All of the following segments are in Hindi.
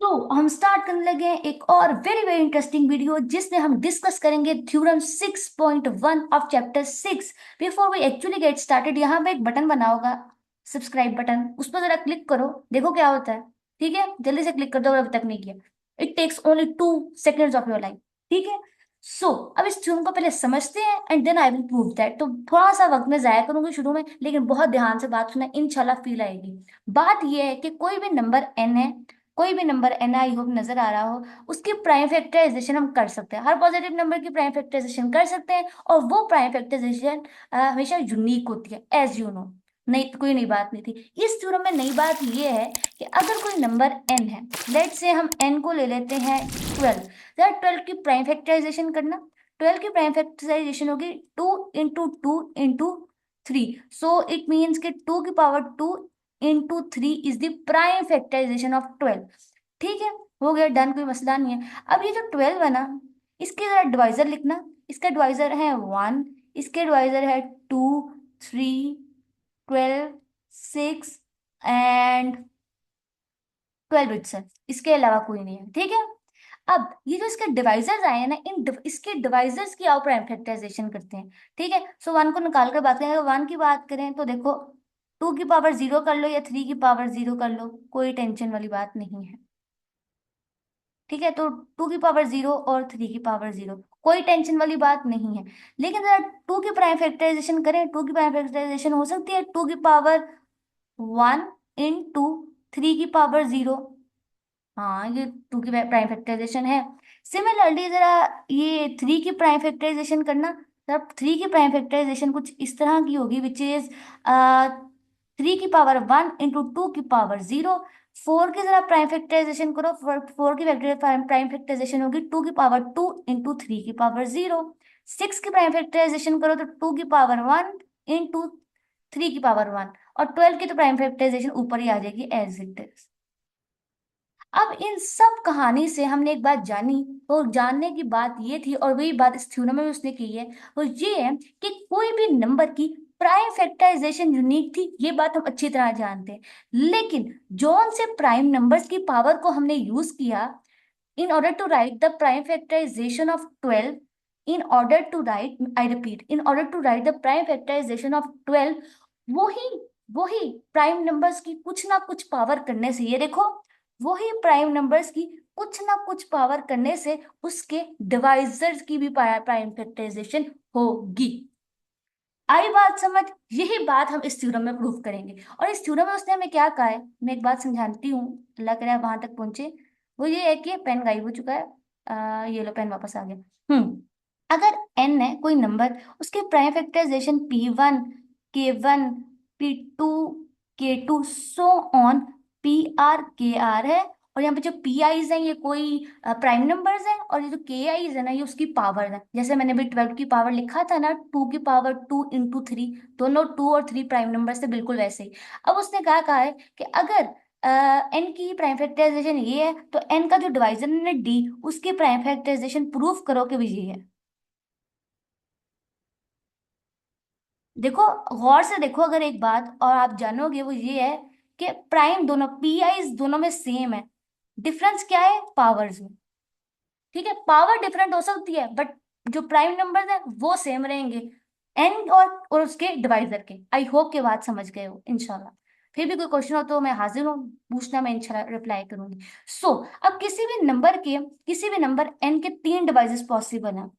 तो हम स्टार्ट करने लगे हैं एक और वेरी वेरी इंटरेस्टिंग वीडियो जिसमें हम डिस्कस करेंगे theorem 6.1 of chapter 6। Before we actually get started, यहाँ पे एक बटन बना होगा, सब्सक्राइब बटन, उस पर जरा क्लिक करो, देखो क्या होता है। ठीक है, जल्दी से क्लिक कर दो अगर अभी तक नहीं किया। It takes only 2 seconds of your life. ठीक है। सो अब इस थ्योरम को पहले समझते हैं and then I will prove that. तो थोड़ा सा वक्त मैं जाया करूंगी शुरू में, लेकिन बहुत ध्यान से बात सुना, इंशाल्लाह फील आएगी। बात यह है कि कोई भी नंबर एन है, कोई भी नंबर एन आई होप नजर आ रहा हो, उसकी प्राइम फैक्टराइजेशन हम कर सकते हैं। हर पॉजिटिव नंबर की प्राइम फैक्टराइजेशन कर सकते हैं, और वो प्राइम फैक्टराइजेशन हमेशा यूनिक होती है, एज यू नो। नहीं, कोई नई बात नहीं थी इस थ्योरम में। नई बात ये है कि अगर कोई नंबर एन है, लेट से हम एन को ले लेते हैं 12। जरा 12 की प्राइम फैक्टराइजेशन करना। 12 की प्राइम फैक्टराइजेशन होगी 2 into 2 into 3। So it means कि 2 की power 2 into 3 is the prime factorization of 12। ठीक है, हो गया, डन, कोई मसला नहीं है। अब ये जो 12 है ना, इसके जरा डिवाइजर लिखना। इसका डिवाइजर है 1, इसके डिवाइजर है 2, 3, 12, 6 एंड 12 इटसेल्फ। इसके अलावा कोई नहीं है। ठीक है। अब ये जो इसके डिवाइजर्स आए हैं ना, इसके डिवाइजर्स की आओ प्राइम फैक्टराइजेशन करते हैं। ठीक है। सो 1 को निकाल कर बात करें। अगर 1 की बात करें तो देखो, 2 की पावर 0 कर लो या 3 की पावर 0 कर लो, कोई टेंशन वाली बात नहीं है। ठीक है, तो 2 की पावर 0 और 3 की पावर 0, कोई टेंशन वाली बात नहीं है। लेकिन अगर 2 की प्राइम फैक्टराइजेशन करें, 2 की प्राइम फैक्टराइजेशन हो सकती है 2 की पावर 1 into 3 की पावर 0। हाँ, ये 2 की प्राइम फैक्टराइजेशन है। सिमिलरली जरा ये 3 की प्राइम फैक्टराइजेशन करना। जरा 3 की प्राइम फैक्टराइजेशन कुछ इस तरह की होगी, विच इज 3 की पावर 1 into 2 की पावर 0। 4 की जरा प्राइम फैक्टराइजेशन करो। 4 की प्राइम फैक्टराइजेशन होगी 2 की पावर 2 into 3 की पावर 0। 6 की प्राइम फैक्टराइजेशन करो तो 2 की पावर 1 into 3 की पावर 1। और 12 की तो प्राइम फैक्टराइजेशन ऊपर ही आ जाएगी एज इट इज। अब इन सब कहानी से हमने एक बात जानी, और जानने की बात ये थी, और वही बात इस थ्योरम में भी उसने की है, वो ये है कि कोई भी नंबर की प्राइम फैक्टराइजेशन यूनिक थी, ये बात हम अच्छी तरह जानते हैं। लेकिन जौन से प्राइम नंबर्स की पावर को हमने यूज किया in order to write the prime factorization of 12, in order to write, I repeat, in order to write the prime factorization of 12, वही वही प्राइम नंबर्स की कुछ ना कुछ पावर करने से, ये देखो, वही प्राइम नंबर्स की कुछ ना कुछ पावर करने से उसके डिवाइजर्स की भी प्राइम फैक्टराइजेशन होगी। आई बात समझ? यही बात हम इस थ्योरम में प्रूव करेंगे। और इस थ्योरम में उसने हमें क्या कहा है, मैं एक बात समझाती हूँ, अल्लाह करे आप वहां तक पहुंचे। वो ये है कि पेन गायब हो चुका है। ये लो, पेन वापस आ गया। अगर एन है कोई नंबर, उसके prime factorization P1 K1 P2 K2 so on PR KR है। और यहाँ पे जो पी आईज हैं ये कोई प्राइम नंबर्स हैं, और ये जो के आईज है ना, ये उसकी पावर है। जैसे मैंने अभी 12 की पावर लिखा था ना, 2 की पावर 2 into 3, दोनों 2 और 3 प्राइम नंबर से, बिल्कुल वैसे ही। अब उसने कहा है कि अगर एन की प्राइम फैक्टराइजेशन ये है, तो एन का जो डिवाइजर है डी, उसकी प्राइम फैक्टराइजेशन प्रूफ करो कि भी ये है। देखो, गौर से देखो, अगर एक बात और आप जानोगे वो ये है कि प्राइम दोनों पी आईज दोनों में सेम है। डिफरेंस क्या है? पावर्स में। ठीक है, पावर डिफरेंट हो सकती है, बट जो प्राइम नंबर है वो सेम रहेंगे, एन और उसके डिवाइजर के। आई होप के बात समझ गए हो इंशाल्लाह। फिर भी कोई क्वेश्चन हो तो मैं हाजिर हूँ, पूछना, मैं इंशाल्लाह रिप्लाई करूंगी। सो अब किसी भी नंबर एन के 3 डिवाइसेस पॉसिबल हैं।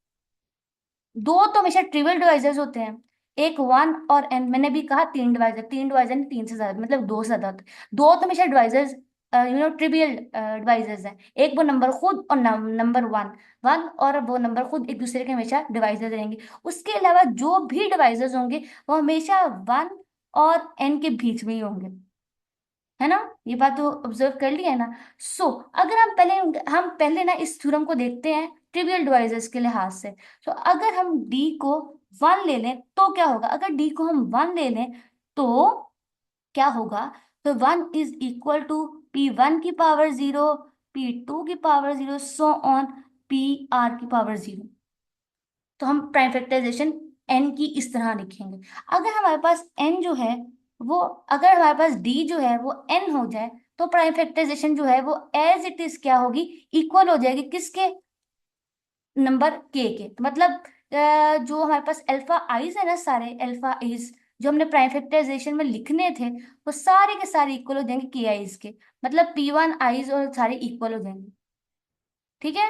दो तो हमेशा ट्रिवियल डिवाइसेस होते हैं, एक 1 और एन। मैंने भी कहा 3 डिवाइजर, 3 डिवाइजर नहीं, 3 से ज्यादा, मतलब 2 से ज्यादा होते हैं। दो तो हमेशा डिवाइसेस, ट्रिवियल डिवाइसेस हैं। एक वो नंबर खुद और नंबर वन, वन और वो नंबर खुद एक दूसरे के हमेशा डिवाइसेस रहेंगे। उसके अलावा जो भी डिवाइसेस होंगे वो हमेशा 1 और एन के बीच में ही होंगे, है ना। ये बात तो ऑब्जर्व कर लिया है ना। अगर हम पहले ना इस थ्योरम को देखते हैं ट्रिवियल डिवाइसेस के लिहाज से। अगर हम डी को 1 ले लें तो क्या होगा? अगर डी को हम 1 ले लें तो क्या होगा? तो 1 is equal to P1 की पावर 0, P2 की पावर 0, सो ऑन PR की पावर 0। तो हम प्राइम फैक्टराइजेशन एन की इस तरह लिखेंगे। अगर हमारे पास एन जो है वो, अगर हमारे पास डी जो है वो एन हो जाए, तो प्राइम फैक्टराइजेशन जो है वो एज इट इज क्या होगी, इक्वल हो जाएगी किसके, नंबर के। तो मतलब जो हमारे पास अल्फा आइज है ना, सारे अल्फा आइज जो हमने प्राइम फैक्टराइजेशन में लिखने थे, वो सारे के सारे इक्वल हो जाएंगे के आइज के। मतलब P1 आइज और सारे इक्वल हो जाएंगे। ठीक है,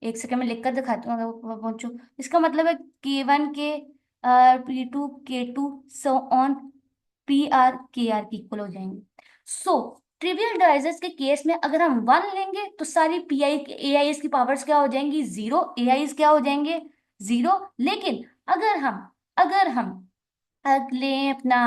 एक सेकंड में लिखकर दिखाती हूँ अगर वो पहुंचो। इसका मतलब है K1 के P2 K2 so on PR KR के इक्वल हो जाएंगे। सो ट्रिवियल डिवाइसेस के केस में अगर हम 1 लेंगे तो सारी PI AIs की पावर्स क्या हो जाएंगी, 0, AIs क्या हो जाएंगे, 0। लेकिन अगर हम लें अपना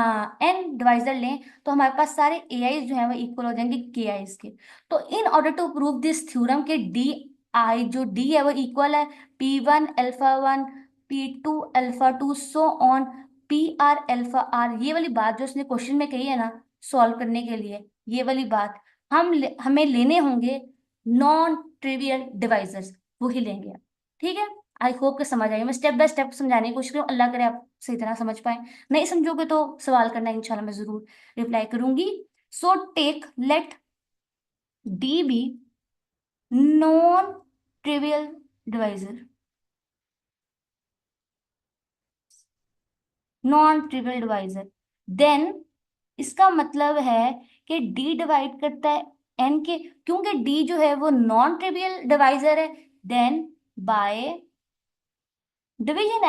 n डिवाइजर लें, तो हमारे पास सारे AIs जो है वो इक्वल हो जाएंगे KIs के। तो in order to prove this theorem के D है वो इक्वल है P1 alpha 1 P2 alpha 2 so on PR alpha R। ये वाली बात जो उसने क्वेश्चन में कही है ना सॉल्व करने के लिए, ये वाली बात हमें लेने होंगे नॉन ट्रिवियल डिवाइजर्स, वो ही लेंगे। ठीक है, आई होप कि समझ आएगी। मैं स्टेप बाय स्टेप समझाने की कोशिश करूँ, अल्लाह करे आप सही तरह समझ पाए। नहीं समझोगे तो सवाल करना, इंशाल्लाह मैं जरूर रिप्लाई करूंगी। So take let d be non trivial divisor, non trivial divisor, then इसका मतलब है कि डी डिवाइड करता है एन के, क्योंकि डी जो है वो नॉन ट्रिवियल डिवाइजर है। देन बाय डिवीजन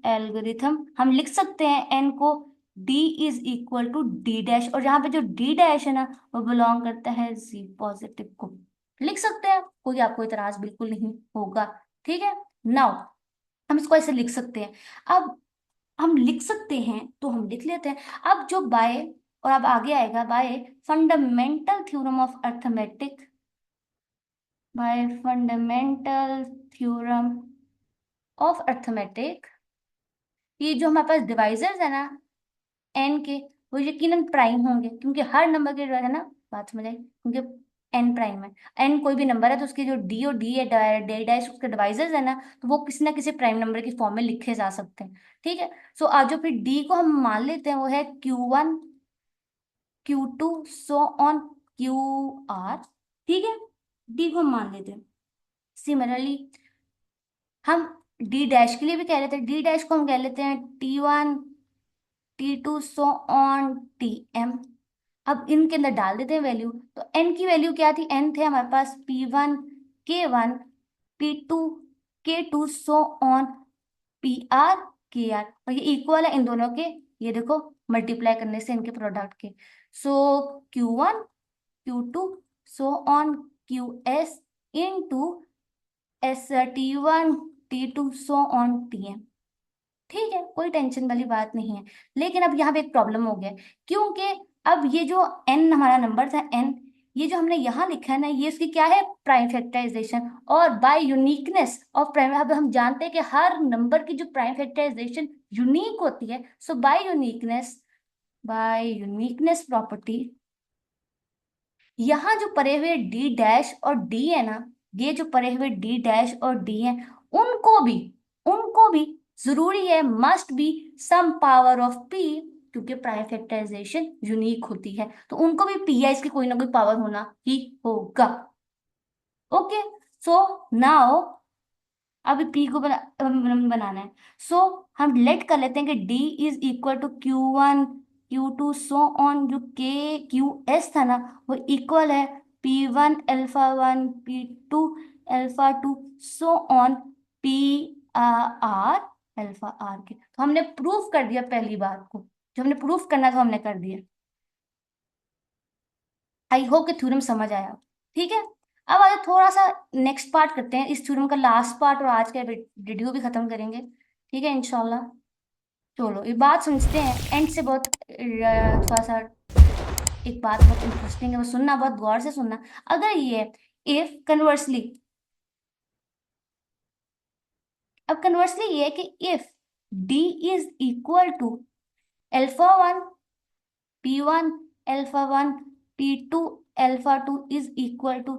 एल्गोरिथम हम लिख सकते हैं एन को d is equal to d dash, और यहाँ पे जो डी डैश है ना वो बिलोंग करता है जी पॉजिटिव को। लिख सकते हैं, कोई आपको इतराज बिल्कुल नहीं होगा। ठीक है, नाउ हम इसको ऐसे लिख सकते हैं। अब हम लिख सकते हैं तो हम लिख लेते हैं। अब जो बाय, और अब आगे आएगा bye fundamental theorem of arithmetic, bye fundamental theorem of arithmetic, ये जो हमारे पास डिवाइजर्स है ना एन के, वो यकीनन प्राइम होंगे, क्योंकि हर नंबर के जो है ना, बात समझ आई, क्योंकि एन प्राइम है। एन कोई भी नंबर है तो उसके जो डी और डी है, डे डैश उसके डिवाइजर्स है ना, तो वो किसी ना किसी प्राइम नंबर की फॉर्म में लिखे जा सकते हैं। ठीक है, सो आज जो फिर डी को हम मान लेते हैं वो है Q1 Q2 so on QR। ठीक है, डी को हम मान लेते हैं। सिमिलरली हम डी डैश के लिए भी कह लेते हैं, डी डैश को हम कह लेते हैं T1 T2 so on TM। अब इनके अंदर डाल देते हैं वैल्यू, तो n की वैल्यू क्या थी, n थे हमारे पास P1 K1 P2 K2 so on PR KR, और ये इक्वल है इन दोनों के, ये देखो मल्टीप्लाई करने से इनके प्रोडक्ट के। सो Q1 Q2 so on QS into T1 T2 so on TM। ठीक है, कोई टेंशन वाली बात नहीं है। लेकिन अब यहाँ पे एक प्रॉब्लम हो गया है, क्योंकि अब ये जो n हमारा नंबर था n, ये जो हमने यहाँ लिखा है ना, ये इसकी क्या है, प्राइम फैक्टराइजेशन। और बाय यूनिकनेस ऑफ प्राइम, अब हम जानते हैं कि हर नंबर की जो प्राइम फैक्टराइजेशन यूनिक होती है। सो बाय यूनिकनेस प्रॉपर्टी, यहाँ जो परे हुए डी डैश और डी है ना, ये जो परे हुए डी डैश और डी है, उनको भी जरूरी है, must be some power of p, क्योंकि प्राइम फैक्टराइजेशन यूनिक होती है तो उनको भी पी या इसकी कोई ना कोई पावर होना ही होगा। ओके, सो नाउ अब पी को बनाना है। सो हम लेट कर लेते हैं कि d is equal to Q1 Q2 so on, जो KQS था ना वो इक्वल है P1 alpha 1 P2 alpha 2 so on PR alpha R के। तो हमने प्रूफ कर दिया पहली बात को, जो हमने प्रूफ करना था हमने कर दिया। आई होप कि थ्योरम समझ आया। ठीक है, अब आगे थोड़ा सा नेक्स्ट पार्ट करते हैं, इस थ्योरम का लास्ट पार्ट, और आज का वीडियो भी खत्म करेंगे। ठीक है इंशाल्लाह। चलो ये बात समझते हैं एंड से, बहुत थोड़ा सा एक बात बहुत इंटरेस्टिंग है, वो सुनना, बहुत गौर से सुनना। अगर ये इफ कन्वर्सली, अब कन्वर्सली ये है कि if d is equal to alpha 1 P1 alpha 1 P2 alpha 2 is equal to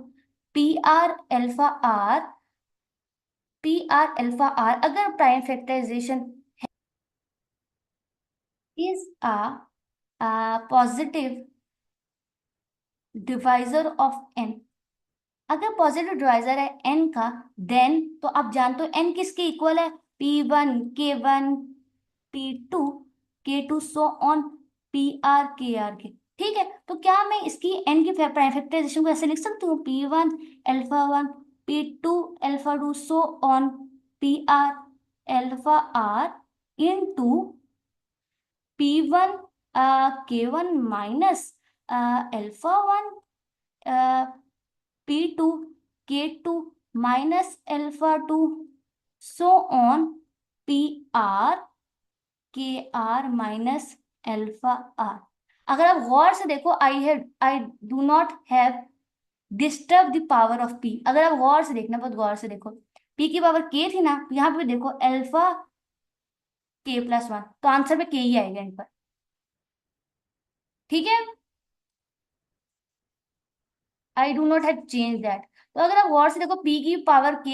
PR alpha R, अगर prime factorization is positive divisor of n. अगर पॉजिटिव डिवाइजर है एन का, देन तो आप जानते हो एन किसके इक्वल है, P1 K1 P2 K2 so on PR KR के। ठीक है, तो क्या मैं इसकी एन की प्राइम फैक्टराइजेशन को ऐसे लिख सकती हूँ, P1 alpha 1 P2 alpha 2 so on PR alpha R into P1 K1 minus alpha 1 P2 K2 minus alpha 2 so on PR KR minus alpha R। अगर आप गौर से देखो, I do not have disturb the power of P। अगर आप गौर से देखना, बहुत गौर से देखो, P की पावर K थी ना, तो यहाँ पे देखो अल्फा K+1, तो आंसर में K ही आएगा इन पर। ठीक है, I do not have change that. तो अगर आप गौर से देखो, पी की पावर के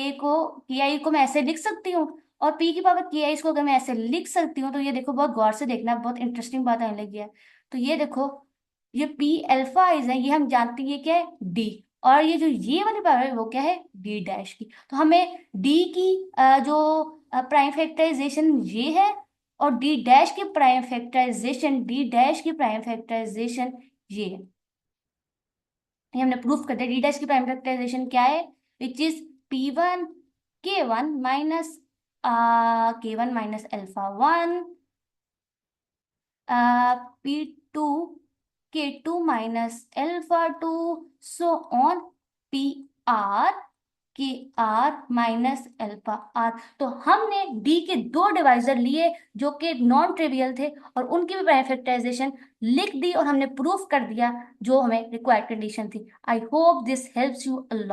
आई को मैं ऐसे लिख सकती हूँ, और पी की पावर के आई को अगर मैं ऐसे लिख सकती हूँ, तो ये देखो, बहुत गौर से देखना, बहुत इंटरेस्टिंग बात आने लगी है। तो ये देखो, ये पी अल्फा इज है, ये हम जानते हैं ये क्या है, डी। और ये जो ये वाली पावर है वो क्या है, डी डैश की। तो हमें डी की जो प्राइम फैक्टराइजेशन ये है, और डी डैश की प्राइम फैक्टराइजेशन ये है। ये हमने प्रूफ कर दिया। डी डैश की प्राइम फैक्टराइजेशन क्या है, which is P1 K1 minus alpha 1 P2 K2 minus alpha 2 so on PR KR minus alpha R। तो हमने डी के दो डिवाइजर लिए जो कि नॉन ट्रिवियल थे, और उनकी भी प्राइम फैक्टराइजेशन लिख दी, और हमने प्रूफ कर दिया जो हमें रिक्वायर्ड कंडीशन थी। I hope this helps you a lot.